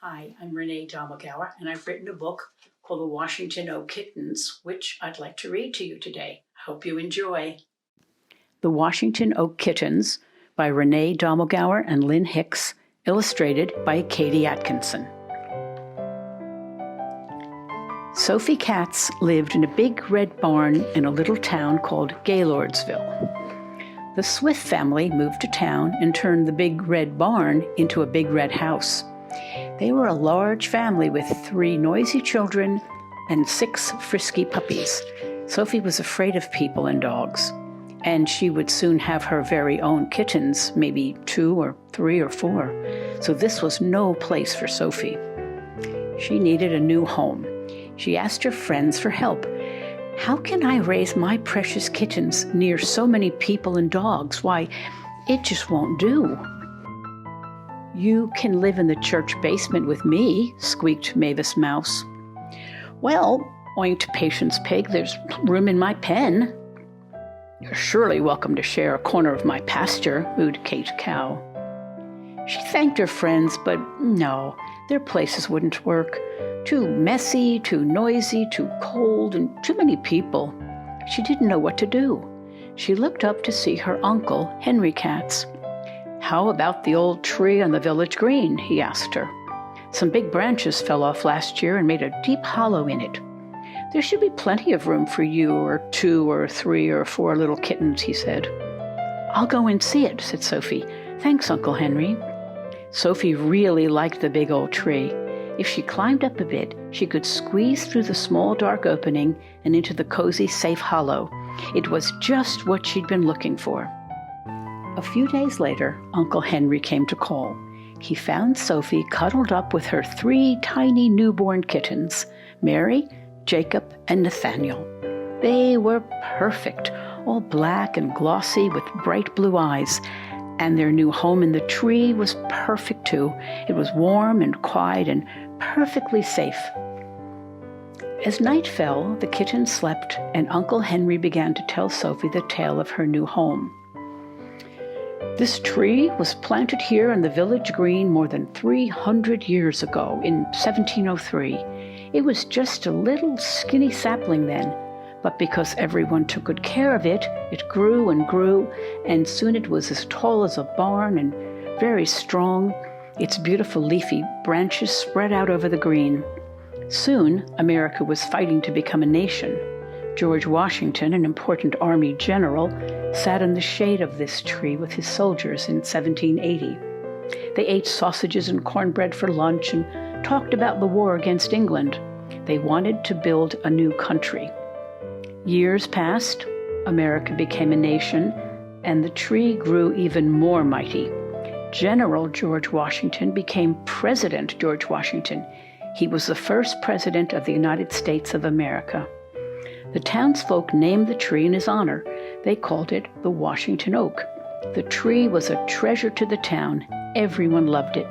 Hi, I'm Renee Domogauer, and I've written a book called The Washington Oak Kittens, which I'd like to read to you today. Hope you enjoy. The Washington Oak Kittens by Renee Domogauer and Lynn Hicks, illustrated by Katie Atkinson. Sophie Katz lived in a big red barn in a little town called Gaylordsville. The Swift family moved to town and turned the big red barn into a big red house. They were a large family with 3 noisy children and 6 frisky puppies. Sophie was afraid of people and dogs, and she would soon have her very own kittens, maybe 2 or 3 or 4. So this was no place for Sophie. She needed a new home. She asked her friends for help. How can I raise my precious kittens near so many people and dogs? Why, it just won't do. You can live in the church basement with me, squeaked Mavis Mouse. Well, oinked Patience Pig, there's room in my pen. You're surely welcome to share a corner of my pasture, mooed Kate Cow. She thanked her friends, but no, their places wouldn't work. Too messy, too noisy, too cold, and too many people. She didn't know what to do. She looked up to see her uncle, Henry Katz. How about the old tree on the village green? He asked her. Some big branches fell off last year and made a deep hollow in it. There should be plenty of room for you or 2 or 3 or 4 little kittens, he said. I'll go and see it, said Sophie. Thanks, Uncle Henry. Sophie really liked the big old tree. If she climbed up a bit, she could squeeze through the small dark opening and into the cozy, safe hollow. It was just what she'd been looking for. A few days later, Uncle Henry came to call. He found Sophie cuddled up with her 3 tiny newborn kittens, Mary, Jacob, and Nathaniel. They were perfect, all black and glossy with bright blue eyes. And their new home in the tree was perfect too. It was warm and quiet and perfectly safe. As night fell, the kittens slept, and Uncle Henry began to tell Sophie the tale of her new home. This tree was planted here in the village green more than 300 years ago, in 1703. It was just a little skinny sapling then, but because everyone took good care of it, it grew and grew, and soon it was as tall as a barn and very strong. Its beautiful leafy branches spread out over the green. Soon, America was fighting to become a nation. George Washington, an important army general, sat in the shade of this tree with his soldiers in 1780. They ate sausages and cornbread for lunch and talked about the war against England. They wanted to build a new country. Years passed, America became a nation, and the tree grew even more mighty. General George Washington became President George Washington. He was the first president of the United States of America. The townsfolk named the tree in his honor. They called it the Washington Oak. The tree was a treasure to the town. Everyone loved it.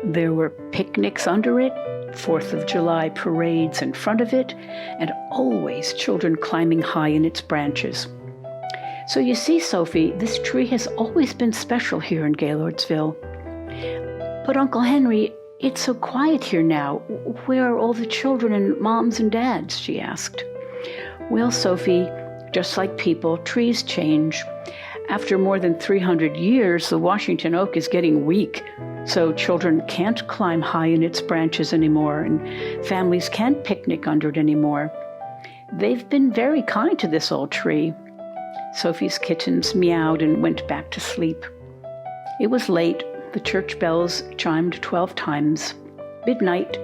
There were picnics under it, 4th of July parades in front of it, and always children climbing high in its branches. So you see, Sophie, this tree has always been special here in Gaylordsville. But Uncle Henry, it's so quiet here now. Where are all the children and moms and dads? She asked. Well, Sophie, just like people, trees change. After more than 300 years, the Washington Oak is getting weak, so children can't climb high in its branches anymore, and families can't picnic under it anymore. They've been very kind to this old tree. Sophie's kittens meowed and went back to sleep. It was late. The church bells chimed 12 times. Midnight.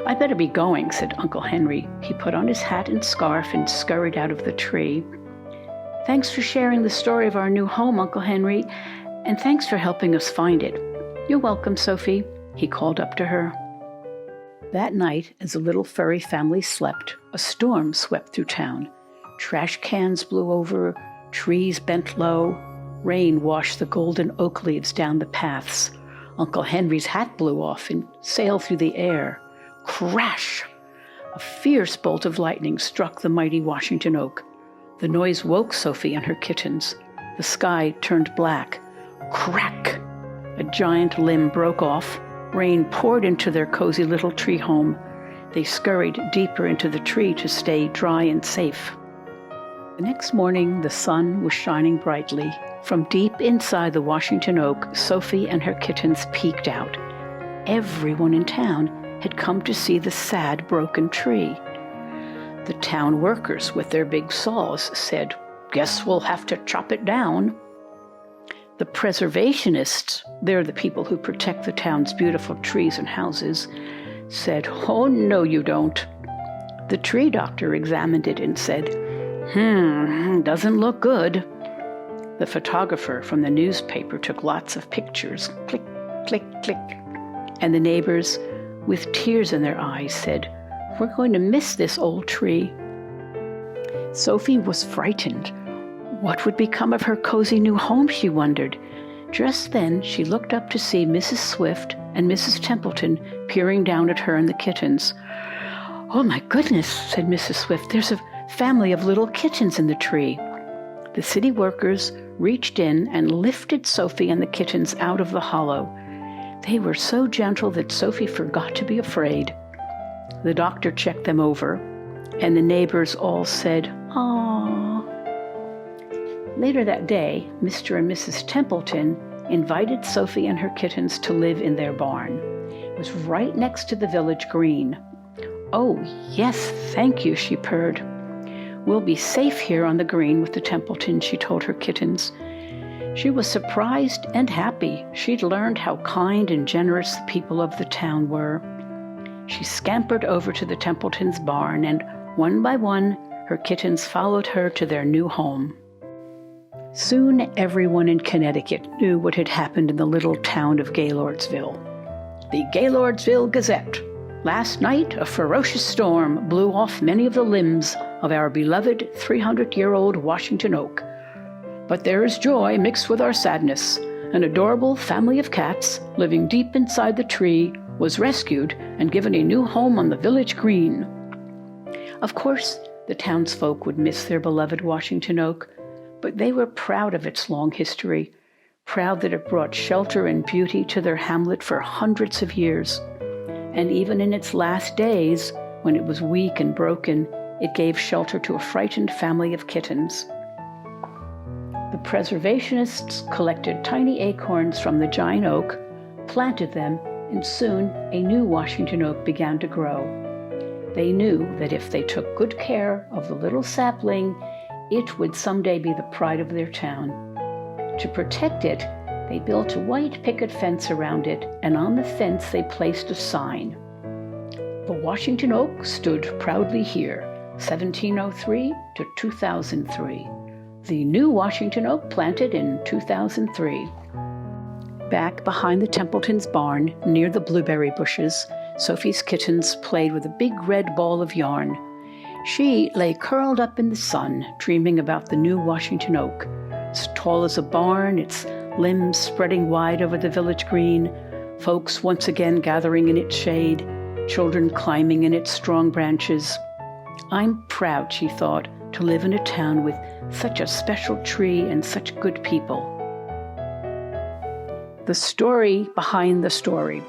I better be going, said Uncle Henry. He put on his hat and scarf and scurried out of the tree. Thanks for sharing the story of our new home, Uncle Henry, and thanks for helping us find it. You're welcome, Sophie, he called up to her. That night, as the little furry family slept, a storm swept through town. Trash cans blew over, trees bent low. Rain washed the golden oak leaves down the paths. Uncle Henry's hat blew off and sailed through the air. Crash! A fierce bolt of lightning struck the mighty Washington Oak. The noise woke Sophie and her kittens. The sky turned black. Crack! A giant limb broke off. Rain poured into their cozy little tree home. They scurried deeper into the tree to stay dry and safe. The next morning, the sun was shining brightly. From deep inside the Washington Oak, Sophie and her kittens peeked out. Everyone in town had come to see the sad, broken tree. The town workers, with their big saws, said, "Guess we'll have to chop it down." The preservationists, they're the people who protect the town's beautiful trees and houses, said, "Oh, no, you don't." The tree doctor examined it and said, "Doesn't look good." The photographer from the newspaper took lots of pictures, click, click, click. And the neighbors, with tears in their eyes, said, "We're going to miss this old tree." Sophie was frightened. What would become of her cozy new home, she wondered. Just then, she looked up to see Mrs. Swift and Mrs. Templeton peering down at her and the kittens. "Oh, my goodness," said Mrs. Swift, "there's a family of little kittens in the tree." The city workers reached in and lifted Sophie and the kittens out of the hollow. They were so gentle that Sophie forgot to be afraid. The doctor checked them over, and the neighbors all said, "Aww." Later that day, Mr. and Mrs. Templeton invited Sophie and her kittens to live in their barn. It was right next to the village green. "Oh, yes, thank you," she purred. "We'll be safe here on the green with the Templetons," she told her kittens. She was surprised and happy. She'd learned how kind and generous the people of the town were. She scampered over to the Templetons' barn, and one by one, her kittens followed her to their new home. Soon everyone in Connecticut knew what had happened in the little town of Gaylordsville. The Gaylordsville Gazette. Last night, a ferocious storm blew off many of the limbs of our beloved 300-year-old Washington Oak. But there is joy mixed with our sadness. An adorable family of cats living deep inside the tree was rescued and given a new home on the village green. Of course, the townsfolk would miss their beloved Washington Oak, but they were proud of its long history, proud that it brought shelter and beauty to their hamlet for hundreds of years. And even in its last days, when it was weak and broken, it gave shelter to a frightened family of kittens. The preservationists collected tiny acorns from the giant oak, planted them, and soon a new Washington oak began to grow. They knew that if they took good care of the little sapling, it would someday be the pride of their town. To protect it, they built a white picket fence around it, and on the fence they placed a sign. The Washington Oak stood proudly here, 1703 to 2003. The new Washington Oak planted in 2003. Back behind the Templetons' barn, near the blueberry bushes, Sophie's kittens played with a big red ball of yarn. She lay curled up in the sun, dreaming about the new Washington Oak. As tall as a barn, its limbs spreading wide over the village green, folks once again gathering in its shade, children climbing in its strong branches. I'm proud, she thought, to live in a town with such a special tree and such good people. The story behind the story.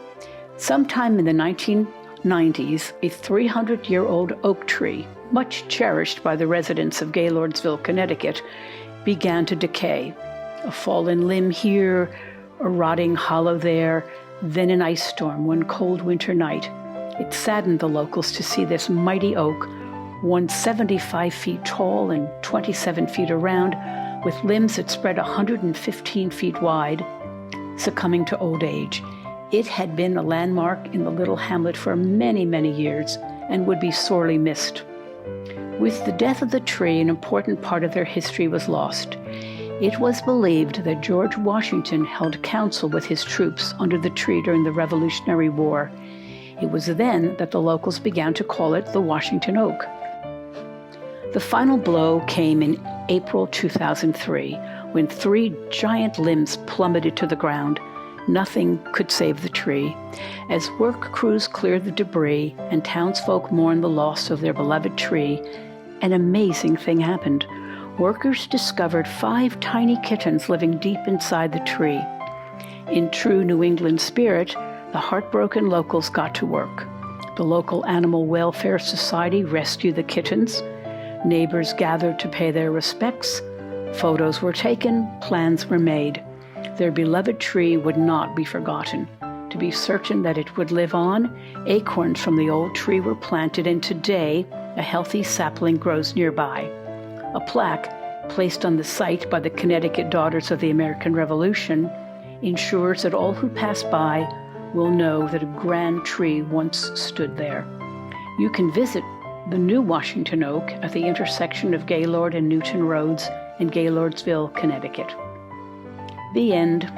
Sometime in the 1990s, a 300-year-old oak tree, much cherished by the residents of Gaylordsville, Connecticut, began to decay. A fallen limb here, a rotting hollow there, then an ice storm one cold winter night. It saddened the locals to see this mighty oak, once 75 feet tall and 27 feet around, with limbs that spread 115 feet wide, succumbing to old age. It had been a landmark in the little hamlet for many, many years and would be sorely missed. With the death of the tree, an important part of their history was lost. It was believed that George Washington held council with his troops under the tree during the Revolutionary War. It was then that the locals began to call it the Washington Oak. The final blow came in April 2003, when 3 giant limbs plummeted to the ground. Nothing could save the tree. As work crews cleared the debris and townsfolk mourned the loss of their beloved tree, an amazing thing happened. Workers discovered 5 tiny kittens living deep inside the tree. In true New England spirit, The heartbroken locals got to work. The local Animal Welfare Society rescued the kittens. Neighbors gathered to pay their respects. Photos were taken, plans were made. Their beloved tree would not be forgotten. To be certain that it would live on, acorns from the old tree were planted, and today a healthy sapling grows nearby. A plaque, placed on the site by the Connecticut Daughters of the American Revolution, ensures that all who pass by will know that a grand tree once stood there. You can visit the new Washington Oak at the intersection of Gaylord and Newton Roads in Gaylordsville, Connecticut. The end.